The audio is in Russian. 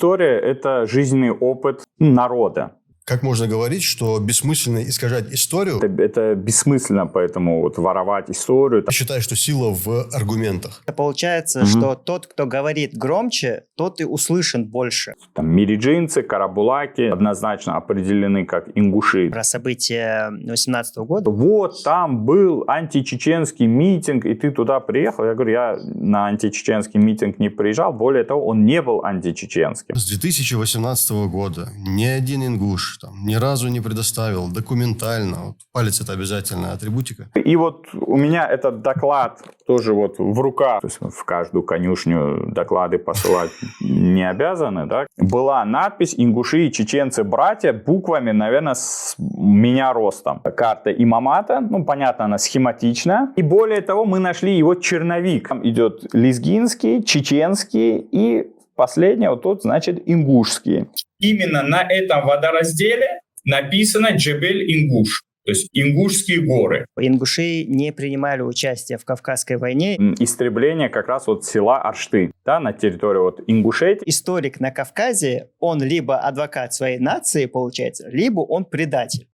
История – это жизненный опыт народа. Как можно говорить, что бессмысленно искажать историю? Это бессмысленно, поэтому вот воровать историю. Я считаю, что сила в аргументах. Получается, что тот, кто говорит громче, тот и услышан больше. Там мириджинцы, карабулаки однозначно определены как ингуши. Про события 2018 года. Вот там был античеченский митинг, и ты туда приехал. Я говорю, я на античеченский митинг не приезжал. Более того, он не был античеченским. С 2018 года ни один ингуш ни разу не предоставил документально. Вот, палец – это обязательная атрибутика. И вот у меня этот доклад тоже вот в руках. То есть в каждую конюшню доклады посылать не обязаны. Да? Была надпись «Ингуши и чеченцы братья» буквами, наверное, с меня ростом. Карта Имамата, понятно, она схематичная. И более того, мы нашли его черновик. Там идет лезгинский, чеченский и последний, вот тут, значит, ингушский. Именно на этом водоразделе написано Джебель-Ингуш, то есть Ингушские горы. Ингуши не принимали участие в Кавказской войне. Истребление как раз вот села Аршты, да, на территории вот Ингушетии. Историк на Кавказе, он либо адвокат своей нации, получается, либо он предатель.